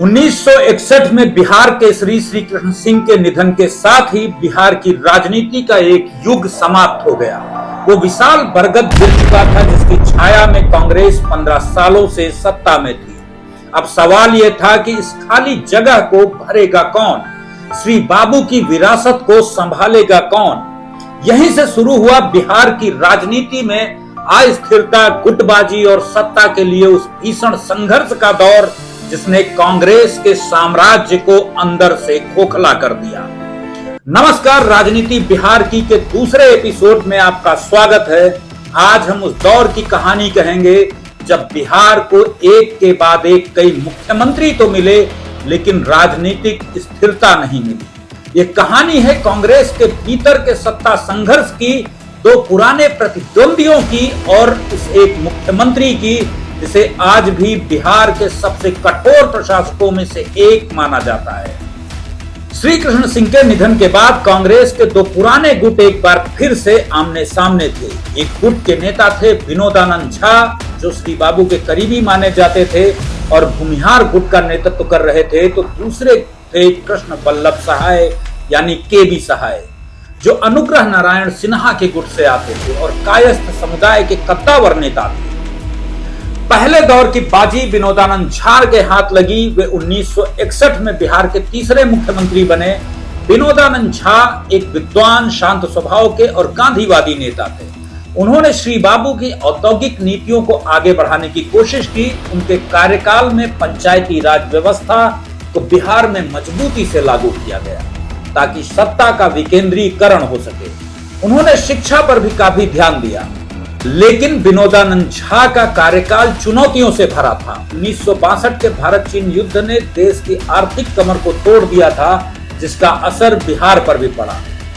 1961 में बिहार केसरी श्री कृष्ण सिंह के निधन के साथ ही बिहार की राजनीति का एक युग समाप्त हो गया। वो विशाल बरगद गिर चुका था जिसकी छाया में कांग्रेस 15 सालों से सत्ता में थी। अब सवाल यह था कि इस खाली जगह को भरेगा कौन, श्री बाबू की विरासत को संभालेगा कौन। यहीं से शुरू हुआ बिहार की राजनीति में अस्थिरता, गुटबाजी और सत्ता के लिए उस भीषण संघर्ष का दौर जिसने कांग्रेस के साम्राज्य को अंदर से खोखला कर दिया। नमस्कार, राजनीति बिहार की के दूसरे एपिसोड में आपका स्वागत है। आज हम उस दौर की कहानी कहेंगे जब बिहार को एक के बाद एक कई मुख्यमंत्री तो मिले लेकिन राजनीतिक स्थिरता नहीं मिली। ये कहानी है कांग्रेस के भीतर के सत्ता संघर्ष की, दो पुराने प्रतिद्वंदियों की और उस एक मुख्यमंत्री की जिसे आज भी बिहार के सबसे कठोर प्रशासकों में से एक माना जाता है। श्री कृष्ण सिंह के निधन के बाद कांग्रेस के दो पुराने गुट एक बार फिर से आमने सामने थे। एक गुट के नेता थे विनोदानंद झा, जो श्री बाबू के करीबी माने जाते थे और भूमिहार गुट का नेतृत्व कर रहे थे, तो दूसरे थे कृष्ण बल्लभ सहाय यानी केबी सहाय, जो अनुग्रह नारायण सिन्हा के गुट से आते थे और कायस्थ समुदाय के कद्दावर नेता थे। पहले दौर की बाजी विनोदानंद झा के हाथ लगी। वे 1961 में बिहार के तीसरे मुख्यमंत्री बने। विनोदानंद झा एक विद्वान, शांत स्वभाव के और गांधीवादी नेता थे। उन्होंने श्री बाबू की औद्योगिक नीतियों को आगे बढ़ाने की कोशिश की। उनके कार्यकाल में पंचायती राज व्यवस्था को बिहार में मजबूती से लागू किया गया ताकि सत्ता का विकेंद्रीकरण हो सके। उन्होंने शिक्षा पर भी काफी ध्यान दिया, लेकिन विनोदानंद झा का कार्यकाल चुनौतियों से भरा था। 1962 के भारत चीन युद्ध ने देश की आर्थिक कमर को तोड़ दिया था, जिसका असर बिहार पर भी पड़ा।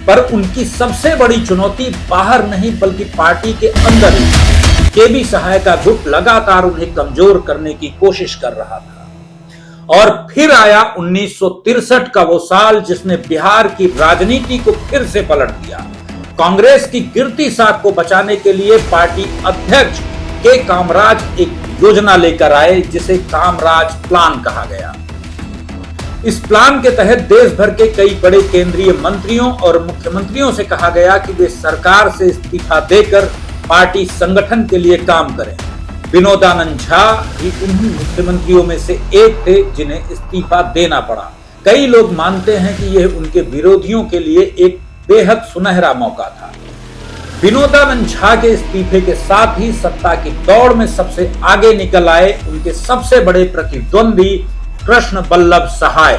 पर उनकी सबसे बड़ी चुनौती बाहर नहीं बल्कि पार्टी के अंदर ही। केबी सहाय का गुट लगातार उन्हें कमजोर करने की कोशिश कर रहा था। और फिर आया 1963 का वो साल जिसने बिहार की राजनीति को फिर से पलट दिया। कांग्रेस की गिरती साख को बचाने के लिए पार्टी अध्यक्ष के कामराज एक योजना लेकर आए जिसे कामराज प्लान कहा गया। इस प्लान के तहत देश भर के कई बड़े केंद्रीय मंत्रियों और मुख्यमंत्रियों से कहा गया कि वे सरकार से इस्तीफा देकर पार्टी संगठन के लिए काम करें। विनोदानंद झा भी उन्हीं मुख्यमंत्रियों में से एक थे जिन्हें इस्तीफा देना पड़ा। कई लोग मानते हैं कि यह उनके विरोधियों के लिए एक बेहद सुनहरा मौका था। विनोदानंद झा के इस्तीफे के साथ ही सत्ता की दौड़ में सबसे आगे निकल आए उनके सबसे बड़े प्रतिद्वंदी कृष्ण बल्लभ सहाय।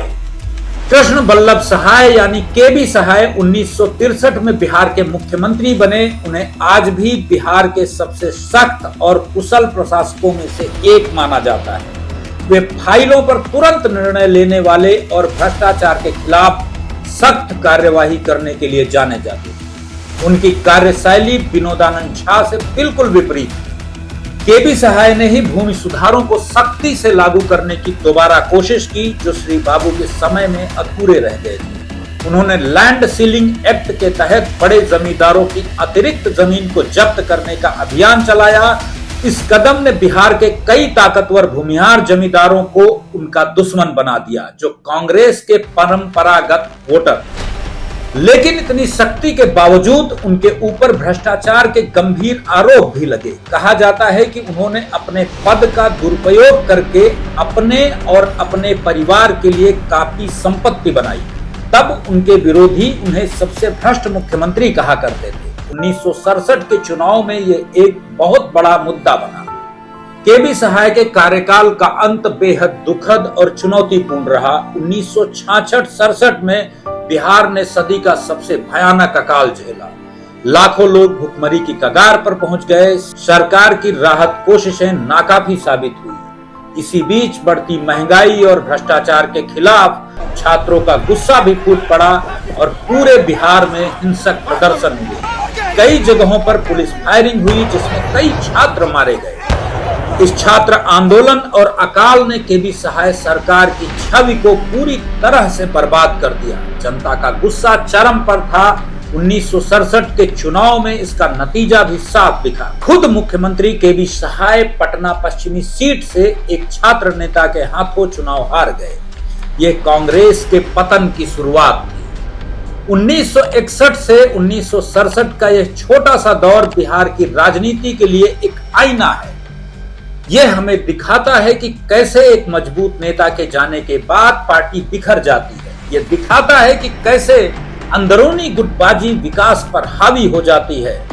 कृष्ण बल्लभ सहाय यानी केबी सहाय 1963 में बिहार के मुख्यमंत्री बने। उन्हें आज भी बिहार के सबसे सख्त और कुशल प्रशासकों में से एक माना जाता है। वे फाइलों पर तुरंत निर्णय लेने वाले और भ्रष्टाचार के खिलाफ सख्त कार्यवाही करने के लिए जाने जाते थे। उनकी कार्यशैली विनोदानंद झा से बिल्कुल विपरीत थी। केबी सहाय ने ही भूमि सुधारों को सख्ती से लागू करने की दोबारा कोशिश की जो श्री बाबू के समय में अधूरे रह गए थे। उन्होंने लैंड सीलिंग एक्ट के तहत बड़े जमींदारों की अतिरिक्त जमीन को जब्त करने का अभियान चलाया। इस कदम ने बिहार के कई ताकतवर भूमिहार जमींदारों को उनका दुश्मन बना दिया, जो कांग्रेस के परंपरागत वोटर। लेकिन इतनी शक्ति के बावजूद उनके ऊपर भ्रष्टाचार के गंभीर आरोप भी लगे। कहा जाता है कि उन्होंने अपने पद का दुरुपयोग करके अपने और अपने परिवार के लिए काफी संपत्ति बनाई। तब उनके विरोधी उन्हें सबसे भ्रष्ट मुख्यमंत्री कहा करते थे। 1967 के चुनाव में यह एक बहुत बड़ा मुद्दा बना। केबी सहाय के कार्यकाल का अंत बेहद दुखद और चुनौतीपूर्ण रहा। 1966-67 में बिहार ने सदी का सबसे भयानक अकाल झेला। लाखों लोग भुखमरी की कगार पर पहुंच गए। सरकार की राहत कोशिशें नाकाफी साबित हुई। इसी बीच बढ़ती महंगाई और भ्रष्टाचार के खिलाफ छात्रों का गुस्सा भी फूट पड़ा और पूरे बिहार में हिंसक प्रदर्शन हुए। कई जगहों पर पुलिस फायरिंग हुई जिसमें कई छात्र मारे गए। इस छात्र आंदोलन और अकाल ने केबी सहाय सरकार की छवि को पूरी तरह से बर्बाद कर दिया। जनता का गुस्सा चरम पर था 1967 के चुनाव में इसका नतीजा भी साफ दिखा। खुद मुख्यमंत्री केबी सहाय पटना पश्चिमी सीट से एक छात्र नेता के हाथों चुनाव हार गए। ये कांग्रेस के पतन की शुरुआत थी। 1961 से 1967 का यह छोटा सा दौर बिहार की राजनीति के लिए एक आईना है। यह हमें दिखाता है कि कैसे एक मजबूत नेता के जाने के बाद पार्टी बिखर जाती है। यह दिखाता है कि कैसे अंदरूनी गुटबाजी विकास पर हावी हो जाती है।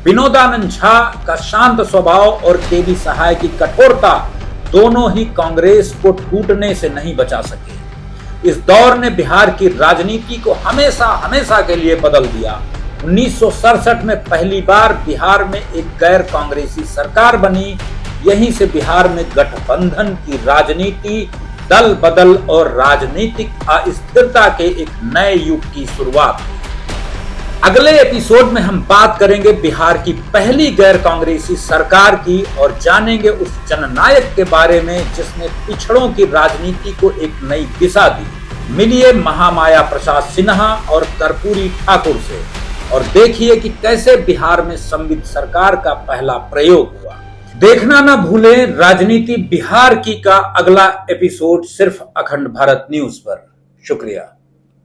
विनोदानंद झा का शांत स्वभाव और केबी सहाय की कठोरता दोनों ही कांग्रेस को टूटने से नहीं बचा सके। इस दौर ने बिहार की राजनीति को हमेशा हमेशा के लिए बदल दिया। 1967 में पहली बार बिहार में एक गैर कांग्रेसी सरकार बनी। यहीं से बिहार में गठबंधन की राजनीति, दल बदल और राजनीतिक अस्थिरता के एक नए युग की शुरुआत हुई। अगले एपिसोड में हम बात करेंगे बिहार की पहली गैर कांग्रेसी सरकार की और जानेंगे उस जननायक के बारे में जिसने पिछड़ों की राजनीति को एक नई दिशा दी। मिलिए महामाया प्रसाद सिन्हा और कर्पूरी ठाकुर से और देखिए कि कैसे बिहार में संवित सरकार का पहला प्रयोग हुआ। देखना ना भूलें राजनीति बिहार की का अगला एपिसोड सिर्फ अखंड भारत न्यूज पर। शुक्रिया।